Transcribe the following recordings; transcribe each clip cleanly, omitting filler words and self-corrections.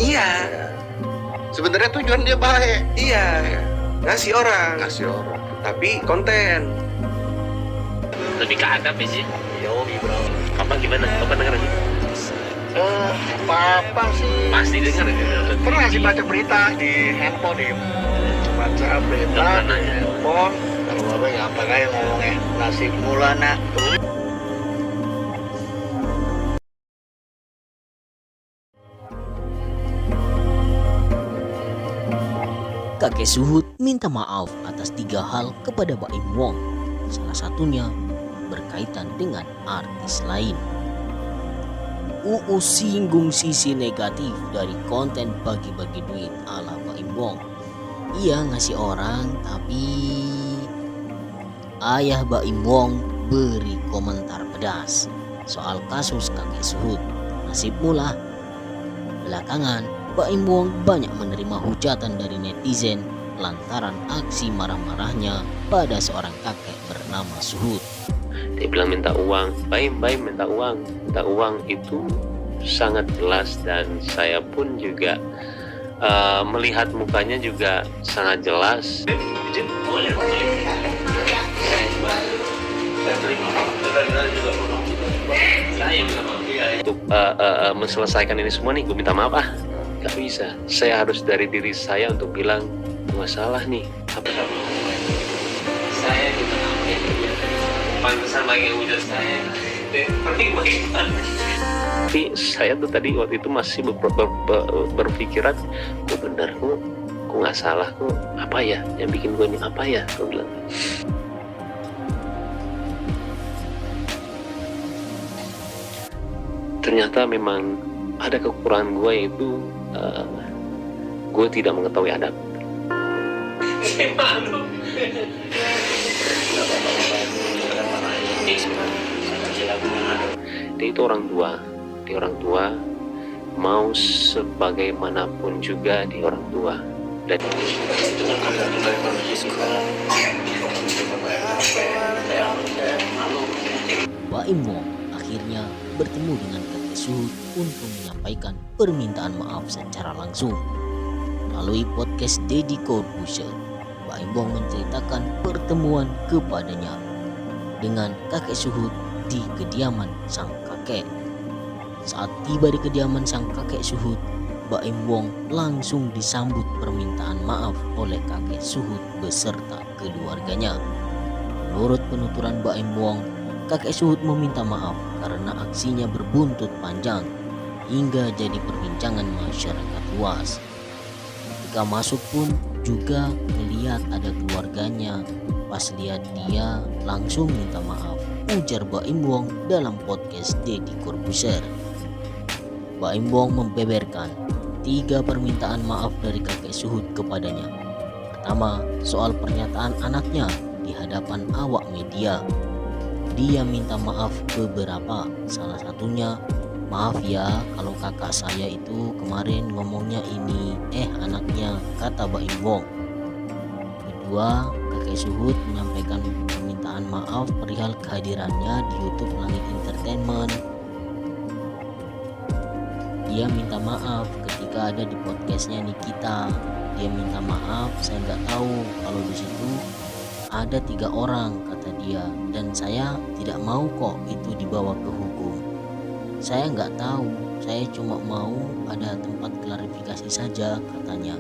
Iya. Sebenarnya tujuan dia baik. Iya. Ngasih orang. Tapi konten. Lebih ke adab ya sih. Yogi bro. Papa gimana? Papa denger aja. Papa sih Pasti denger ya. pernah sih baca berita di handphone nih. Baca berita di handphone. Kalau bapak ya apa kayak ngomongnya nasi mulana. Kakek Suhut minta maaf atas 3 hal kepada Baim Wong. Salah satunya berkaitan dengan artis lain. UU singgung sisi negatif dari konten bagi-bagi duit ala Baim Wong. Ia ngasih orang, tapi ayah Baim Wong beri komentar pedas soal kasus kakek Suhut. Nasib mula belakangan Baim Wong banyak menerima hujatan dari netizen lantaran aksi marah-marahnya pada seorang kakek bernama Suhut. Dia bilang minta uang, Baim minta uang. Minta uang itu sangat jelas dan saya pun juga melihat mukanya juga sangat jelas. Untuk menselesaikan ini semua nih, gue minta maaf gak bisa. Saya harus dari diri saya untuk bilang masalah nih. Saya juga pantesan lagi udah saya penting bagaimana. Tapi saya tuh tadi waktu itu masih berpikiran, kok bener, kok nggak salah, kok apa ya yang bikin gue ini apa ya, gue bilang. Ternyata memang ada kekurangan gue, yaitu gue tidak mengetahui adab. Saya malu. Dia itu orang tua, mau sebagaimanapun juga dia orang tua. Dan Baim Wong akhirnya bertemu dengan kakek Suhut untuk menyampaikan permintaan maaf secara langsung. Melalui podcast Deddy Corbuzier, Baim Wong menceritakan pertemuan kepadanya dengan kakek Suhut di kediaman sang kakek. Saat tiba di kediaman sang kakek Suhut, Baim Wong langsung disambut permintaan maaf oleh kakek Suhut beserta keluarganya. Menurut penuturan Baim Wong, kakek Suhut meminta maaf karena aksinya berbuntut panjang hingga jadi perbincangan masyarakat luas. Ketika masuk pun juga melihat ada keluarganya. Pas lihat dia langsung minta maaf, ujar Baim Wong dalam podcast Deddy Corbuzier. Baim Wong membeberkan 3 permintaan maaf dari kakek Suhut kepadanya. Pertama, soal pernyataan anaknya di hadapan awak media. Dia minta maaf beberapa, salah satunya, maaf ya kalau kakak saya itu kemarin ngomongnya ini, anaknya, kata Baim Wong. Kedua, kakek Suhut menyampaikan permintaan maaf perihal kehadirannya di YouTube Langit Entertainment. Dia minta maaf ketika ada di podcastnya Nikita. Dia minta maaf, saya nggak tahu kalau di situ ada 3 orang, kata dia, dan saya tidak mau kok itu dibawa ke hukum. Saya nggak tahu, saya cuma mau ada tempat klarifikasi saja, katanya.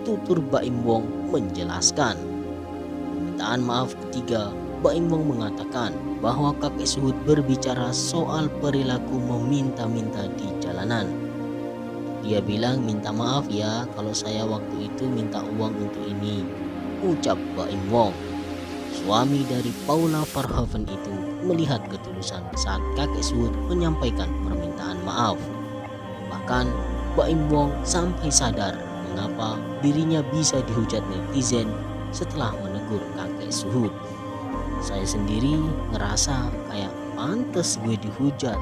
Tutur Baim Wong menjelaskan. Permintaan maaf ketiga, Baim Wong mengatakan bahwa kakek Suhut berbicara soal perilaku meminta-minta di jalanan. Dia bilang minta maaf ya kalau saya waktu itu minta uang untuk ini, ucap Baim Wong. Suami dari Paula Verhoeven itu melihat ketulusan saat kakek Suhut menyampaikan permintaan maaf. Bahkan Baim Wong sampai sadar mengapa dirinya bisa dihujat netizen setelah menegur kakek Suhut. Saya sendiri ngerasa kayak pantes gue dihujat,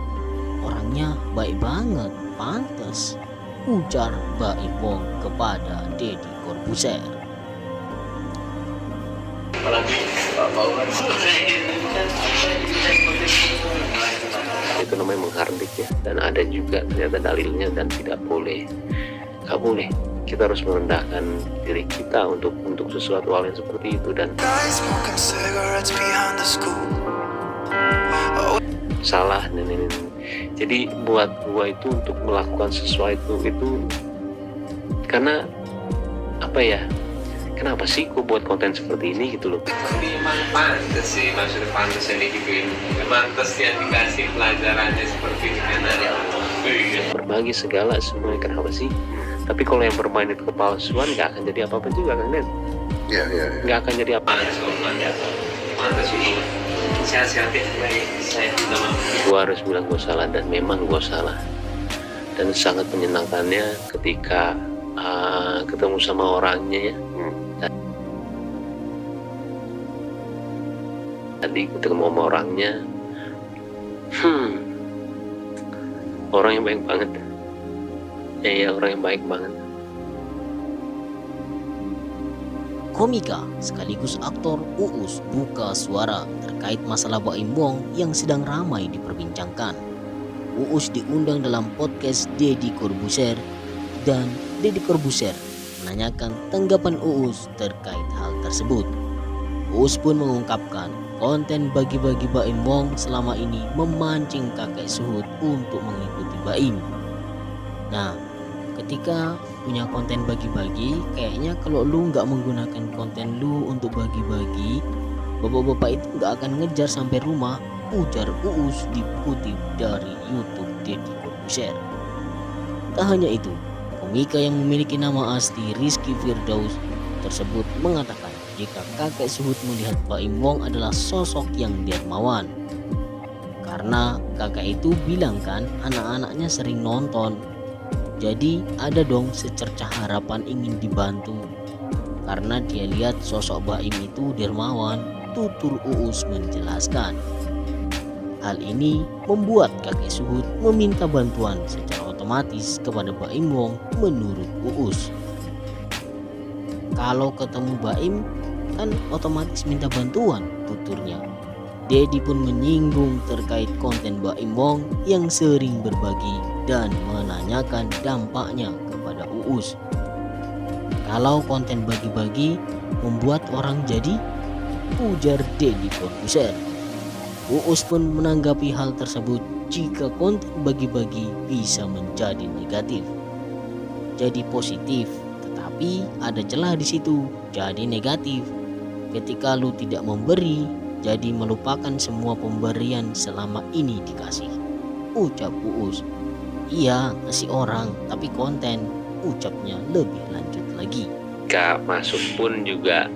orangnya baik banget, pantes, ujar Baim Wong kepada Deddy Corbuzier. itu namanya menghardik ya, dan ada juga ternyata dalilnya dan tidak boleh. Gak boleh. Kita harus merendahkan diri kita untuk sesuatu hal yang seperti itu. Dan salah dan ini. Jadi buat gua itu untuk melakukan sesuatu itu karena apa ya? Kenapa sih gua buat konten seperti ini gitu loh? Tapi emang pantas sih, maksudnya pantas yang digituin. Pantas yang dikasih pelajarannya seperti ini kan ada. Berbagi segala semuanya, kenapa sih? Tapi kalau yang bermain itu kepalsuan gak akan jadi apa-apa juga kan, Den? Iya. Gak akan jadi apa-apa. Pantas ini. Sehat-sehat ya, saya minta maaf. Gue harus bilang gue salah, dan memang gue salah. Dan sangat menyenangkannya ketika ketemu sama orangnya ya. Tadi ketemu sama orangnya, orang yang baik banget. Ya orang yang baik banget. Komika sekaligus aktor Uus buka suara terkait masalah Baim Wong yang sedang ramai diperbincangkan. Uus diundang dalam podcast Deddy Corbuzier dan Deddy Corbuzier menanyakan tanggapan Uus terkait hal tersebut. Uus pun mengungkapkan konten bagi-bagi Baim Wong selama ini memancing kakek Suhut untuk mengikuti Baim. Nah, ketika punya konten bagi-bagi, kayaknya kalau lu nggak menggunakan konten lu untuk bagi-bagi, bapak-bapak itu nggak akan ngejar sampai rumah, ujar Uus dikutip dari YouTube Deddy Corbuzier. Tak hanya itu, komika yang memiliki nama asli Rizky Firdaus tersebut mengatakan jika kakek Suhut melihat Baim Wong adalah sosok yang dermawan. Karena kakak itu bilang kan anak-anaknya sering nonton, jadi ada dong secercah harapan ingin dibantu. Karena dia lihat sosok Baim itu dermawan, tutur Uus menjelaskan. Hal ini membuat kakek Suhut meminta bantuan secara otomatis kepada Baim Wong menurut Uus. Kalau ketemu Baim kan otomatis minta bantuan, tuturnya. Deddy pun menyinggung terkait konten Baim Wong yang sering berbagi dan menanyakan dampaknya kepada Uus. Kalau konten bagi-bagi membuat orang jadi, ujar Deddy Corbuzier. Uus pun menanggapi hal tersebut jika konten bagi-bagi bisa menjadi negatif. Jadi positif, tetapi ada celah di situ, jadi negatif. Ketika lu tidak memberi, jadi melupakan semua pemberian selama ini dikasih, ucap Uus. Iya, ngasih orang, tapi konten, ucapnya lebih lanjut lagi. Gak masuk pun juga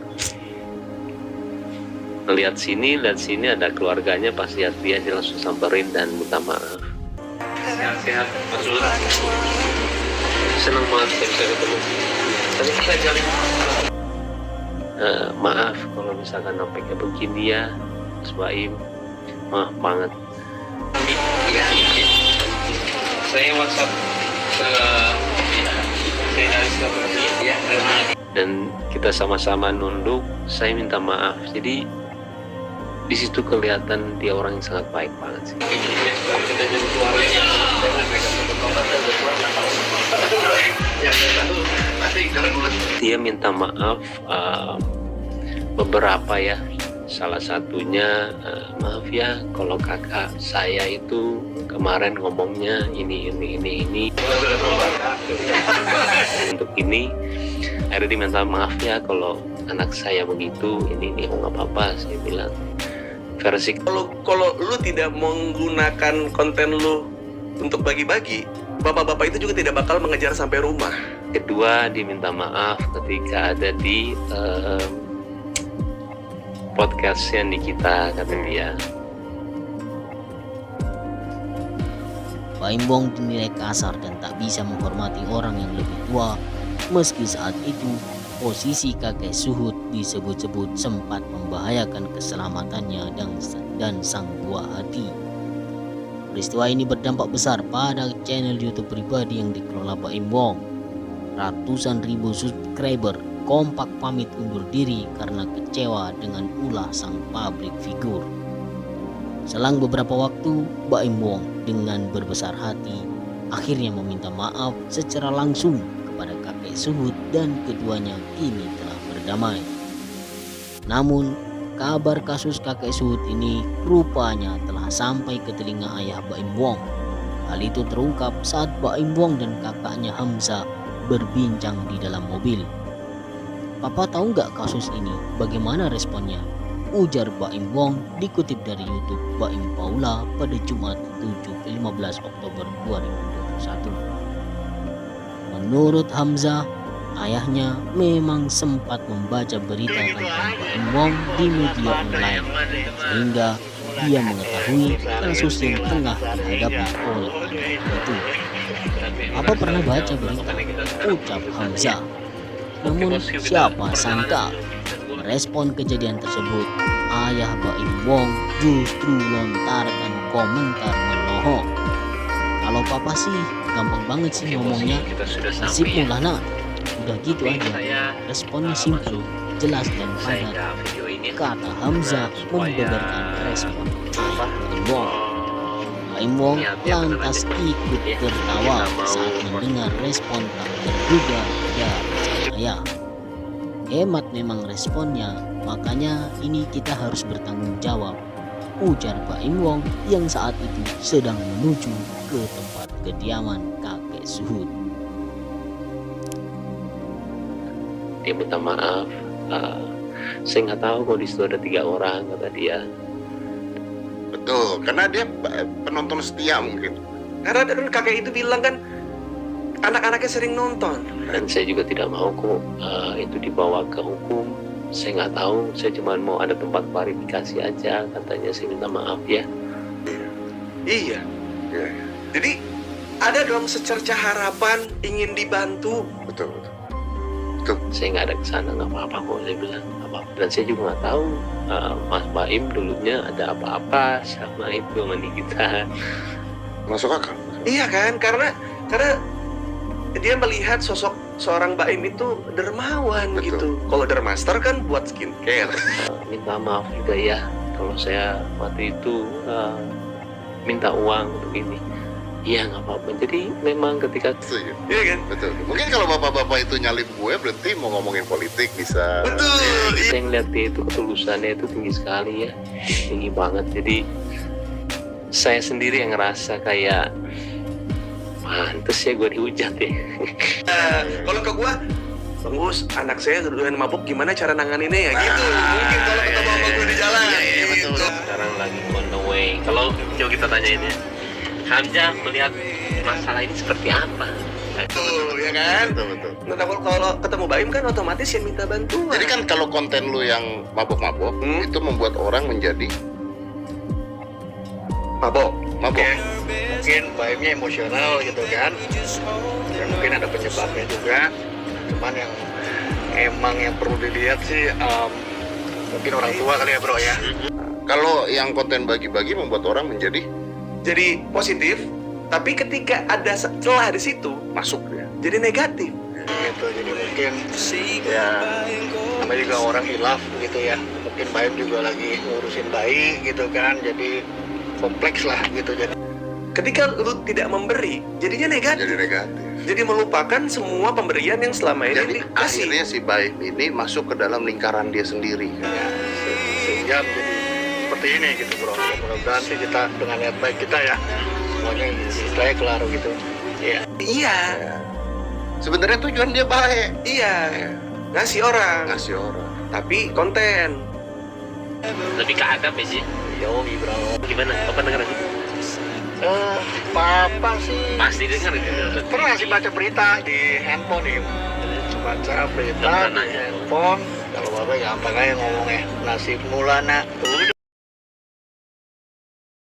lihat sini ada keluarganya, pasti dia langsung samperin dan minta maaf. Sehat-sehat, maksudnya. Senang banget bisa ketemu. Tadi kita jalan. Maaf kalau misalkan sampai kayak begini ya, Mas Baim, maaf banget. Saya WhatsApp Dan kita sama-sama nunduk, saya minta maaf. Jadi di situ kelihatan dia orang yang sangat baik banget sih. Dia minta maaf beberapa ya. Salah satunya maaf ya kalau kakak saya itu kemarin ngomongnya ini untuk ini. Akhirnya diminta maaf ya kalau anak saya begitu, ini nggak apa-apa, saya bilang. Versi Kalau lu tidak menggunakan konten lu untuk bagi-bagi, bapak-bapak itu juga tidak bakal mengejar sampai rumah. kedua, diminta maaf ketika ada di podcast yang di kita, kata dia. Baim Wong dinilai kasar dan tak bisa menghormati orang yang lebih tua, meski saat itu posisi kakek Suhut disebut-sebut sempat membahayakan keselamatannya dan sang buah hati. Peristiwa ini berdampak besar pada channel YouTube pribadi yang dikelola Baim Wong. Ratusan ribu subscriber kompak pamit undur diri karena kecewa dengan ulah sang public figure. Selang beberapa waktu, Baim Wong dengan berbesar hati akhirnya meminta maaf secara langsung kepada kakek Suhut dan keduanya kini telah berdamai. Namun, kabar kasus kakek Suhut ini rupanya telah sampai ke telinga ayah Baim Wong. Hal itu terungkap saat Baim Wong dan kakaknya Hamzah berbincang di dalam mobil. "Papa tahu nggak kasus ini? Bagaimana responnya?" ujar Baim Wong dikutip dari YouTube Baim Paula pada Jumat 15 Oktober 2021. Menurut Hamzah, ayahnya memang sempat membaca berita tentang Baim Wong di media online sehingga dia mengetahui kasus yang tengah dihadapi oleh ayahnya itu. "Apa pernah baca berita?" ucap Hamzah. Namun siapa sangka merespon kejadian tersebut, ayah Baim Wong justru lontarkan komentar menohok. "Kalau papa sih gampang banget sih ngomongnya, nasibmu lah nak. Udah gitu aja, responnya simpel, jelas dan padat," kata Hamzah membeberkan respon ayah Baim Wong. Baim Wong lantas ikut tertawa saat mendengar respon tak terduga dari sang ayah. "Hemat memang responnya, makanya ini kita harus bertanggung jawab," ujar Baim Wong yang saat itu sedang menuju ke tempat kediaman kakek Suhut. Dia minta maaf, saya nggak tahu kalau di situ ada 3 orang, kata dia. Betul, karena dia penonton setia mungkin. Karena kan kakek itu bilang kan anak-anaknya sering nonton. Dan saya juga tidak mau kok itu dibawa ke hukum. Saya nggak tahu, saya cuma mau ada tempat klarifikasi aja, katanya. Saya minta maaf ya. Iya. Ya, Jadi ada dong secerca harapan ingin dibantu. betul. Saya nggak ada kesana, nggak apa-apa kok, saya bilang nggak apa-apa. Dan saya juga nggak tahu Mas Baim dulunya ada apa-apa sama itu sama Nikita. Masuk akal. Iya kan? Karena dia melihat sosok seorang Baim itu dermawan. Betul. Gitu. Kalau dermaster kan buat skincare. Minta maaf juga ya kalau saya waktu itu minta uang untuk ini. Iya nggak apa-apa. Jadi memang ketika Setuju. Iya kan? Betul. Mungkin kalau bapak-bapak itu nyalip gue berarti mau ngomongin politik bisa. Betul. saya ngeliat dia itu ketulusannya itu tinggi sekali ya, tinggi banget. Jadi saya sendiri yang ngerasa kayak pantes ya gue dihujat ya. Kalau ke gua, "Bang Gus, anak saya doyan mabuk, gimana cara nanganinnya ya?" Gitu. Mungkin kalau ketemu sama gue di jalan. Gitu. Sekarang lagi on the way. Kalau coba kita tanyain ya, Hamzah melihat masalah ini seperti apa? Betul, ya kan? Betul. Nah, kalau ketemu Baim kan otomatis yang minta bantuan. Jadi kan kalau konten lu yang mabok-mabok itu membuat orang menjadi mabok. mabok. Mungkin Baimnya emosional gitu kan, dan mungkin ada penyebabnya juga. Cuman yang emang yang perlu dilihat sih mungkin orang tua kali ya bro ya. Kalau yang konten bagi-bagi membuat orang menjadi Jadi positif, tapi ketika ada celah di situ masuk ya. jadi negatif. Gitu, jadi mungkin ya namanya juga orang hilaf gitu ya. Mungkin Baim juga lagi ngurusin bayi gitu kan, jadi kompleks lah gitu. Jadi Ketika lu tidak memberi, jadinya negatif. Jadi negatif. Jadi melupakan semua pemberian yang selama Jadi ini dikasih. akhirnya si Baim ini masuk ke dalam lingkaran dia sendiri. ya, sehingga jadi seperti ini gitu bro. Mudah-mudahan sih kita dengan niat baik kita ya semuanya istilahnya kelar gitu. Iya. Iya, Ya. Sebenarnya tujuan dia baik, iya. Ngasih orang, ngasih orang. tapi konten. Lebih ke adab ya sih. Yoi bro. Gimana? Apa dengar sih? Papa sih Pasti dengar itu. pernah sih baca berita di handphone nih. Baca berita Nggak pernah di nanya. handphone. Kalau bapak gampang aja ngomongnya, nasib mula nak. Udah